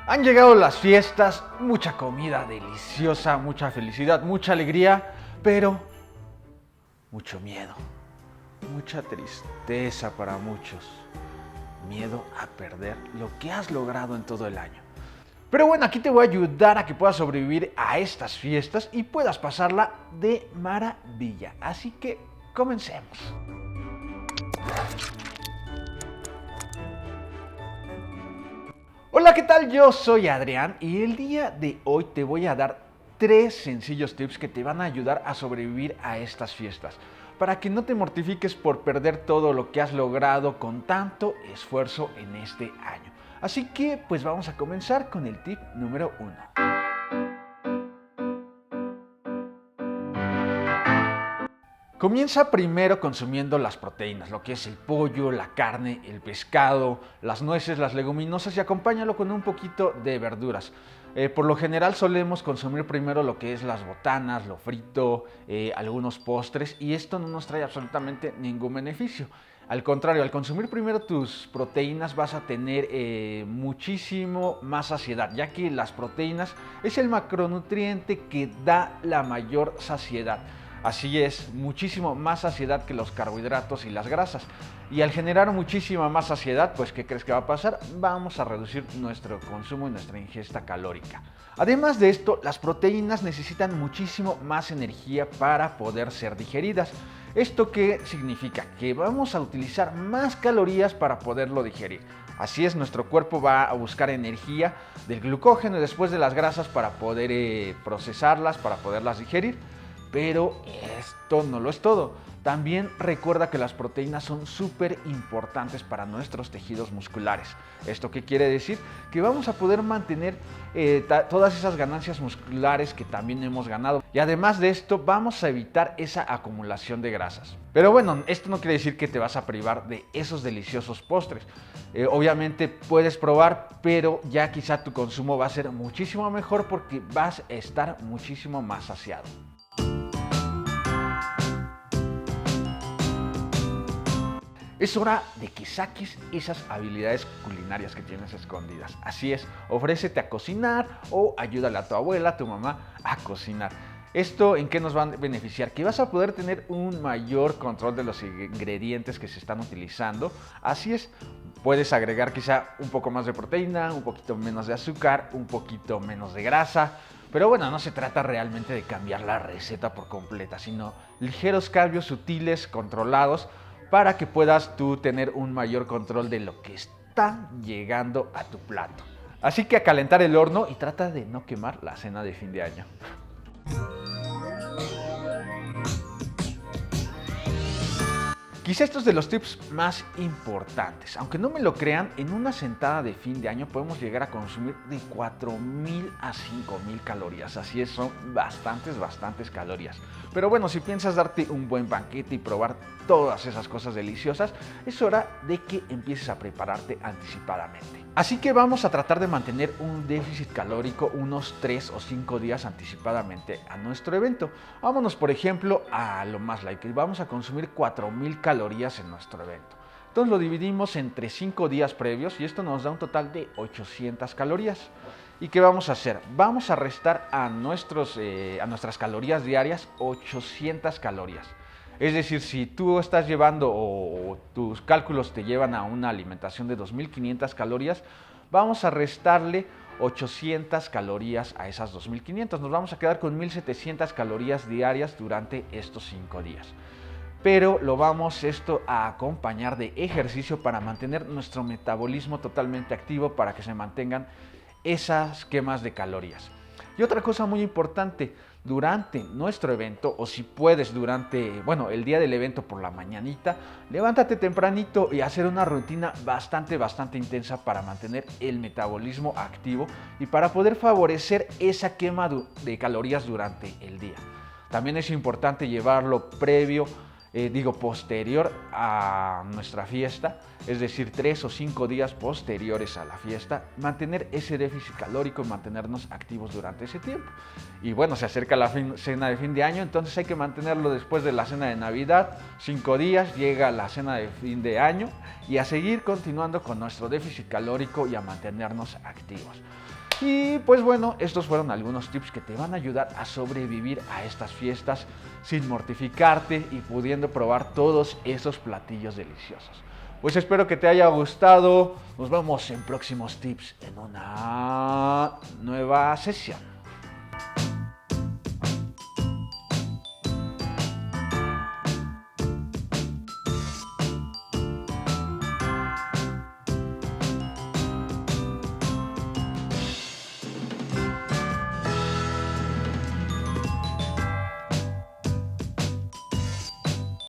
Han llegado las fiestas, mucha comida deliciosa, mucha felicidad, mucha alegría, pero mucho miedo, mucha tristeza para muchos. Miedo a perder lo que has logrado en todo el año. Pero bueno, aquí te voy a ayudar a que puedas sobrevivir a estas fiestas y puedas pasarla de maravilla. Así que comencemos. Hola, ¿qué tal? Yo soy Adrián y el día de hoy te voy a dar 3 sencillos tips que te van a ayudar a sobrevivir a estas fiestas, para que no te mortifiques por perder todo lo que has logrado con tanto esfuerzo en este año. Así que pues vamos a comenzar con el tip número 1. Comienza primero consumiendo las proteínas, lo que es el pollo, la carne, el pescado, las nueces, las leguminosas y acompáñalo con un poquito de verduras. Por lo general solemos consumir primero lo que es las botanas, lo frito, algunos postres y esto no nos trae absolutamente ningún beneficio. Al contrario, al consumir primero tus proteínas vas a tener muchísimo más saciedad, ya que las proteínas es el macronutriente que da la mayor saciedad. Así es, muchísimo más saciedad que los carbohidratos y las grasas. Y al generar muchísima más saciedad, pues ¿qué crees que va a pasar? Vamos a reducir nuestro consumo y nuestra ingesta calórica. Además de esto, las proteínas necesitan muchísimo más energía para poder ser digeridas. ¿Esto qué significa? Que vamos a utilizar más calorías para poderlo digerir. Así es, nuestro cuerpo va a buscar energía del glucógeno y después de las grasas para poder procesarlas, para poderlas digerir. Pero esto no lo es todo. También recuerda que las proteínas son súper importantes para nuestros tejidos musculares. ¿Esto qué quiere decir? Que vamos a poder mantener todas esas ganancias musculares que también hemos ganado. Y además de esto, vamos a evitar esa acumulación de grasas. Pero bueno, esto no quiere decir que te vas a privar de esos deliciosos postres. Obviamente puedes probar, pero ya quizá tu consumo va a ser muchísimo mejor porque vas a estar muchísimo más saciado. Es hora de que saques esas habilidades culinarias que tienes escondidas. Así es, ofrécete a cocinar o ayúdale a tu abuela, a tu mamá a cocinar. ¿Esto en qué nos va a beneficiar? Que vas a poder tener un mayor control de los ingredientes que se están utilizando. Así es, puedes agregar quizá un poco más de proteína, un poquito menos de azúcar, un poquito menos de grasa. Pero bueno, no se trata realmente de cambiar la receta por completa, sino ligeros cambios sutiles, controlados, para que puedas tú tener un mayor control de lo que está llegando a tu plato. Así que a calentar el horno y trata de no quemar la cena de fin de año. Quizá estos de los tips más importantes. Aunque no me lo crean, en una sentada de fin de año podemos llegar a consumir de 4.000 a 5.000 calorías. Así es, son bastantes calorías. Pero bueno, si piensas darte un buen banquete y probar todas esas cosas deliciosas, es hora de que empieces a prepararte anticipadamente. Así que vamos a tratar de mantener un déficit calórico unos 3 o 5 días anticipadamente a nuestro evento. Vámonos, por ejemplo, a lo más light. Vamos a consumir 4.000 calorías en nuestro evento. Entonces lo dividimos entre 5 días previos y esto nos da un total de 800 calorías. ¿Y qué vamos a hacer? Vamos a restar a nuestras calorías diarias 800 calorías. Es decir, si tú estás llevando o tus cálculos te llevan a una alimentación de 2.500 calorías, vamos a restarle 800 calorías a esas 2.500. Nos vamos a quedar con 1.700 calorías diarias durante estos 5 días. Pero lo vamos a acompañar de ejercicio para mantener nuestro metabolismo totalmente activo, para que se mantengan esas quemas de calorías. Y otra cosa muy importante, durante nuestro evento, o si puedes el día del evento por la mañanita, levántate tempranito y hacer una rutina bastante intensa para mantener el metabolismo activo y para poder favorecer esa quema de calorías durante el día. También es importante llevarlo posterior a nuestra fiesta, es decir, 3 o 5 días posteriores a la fiesta, mantener ese déficit calórico y mantenernos activos durante ese tiempo. Y bueno, se acerca la cena de fin de año, entonces hay que mantenerlo después de la cena de Navidad, 5 días, llega la cena de fin de año y a seguir continuando con nuestro déficit calórico y a mantenernos activos. Y pues bueno, estos fueron algunos tips que te van a ayudar a sobrevivir a estas fiestas sin mortificarte y pudiendo probar todos esos platillos deliciosos. Pues espero que te haya gustado. Nos vemos en próximos tips en una nueva sesión.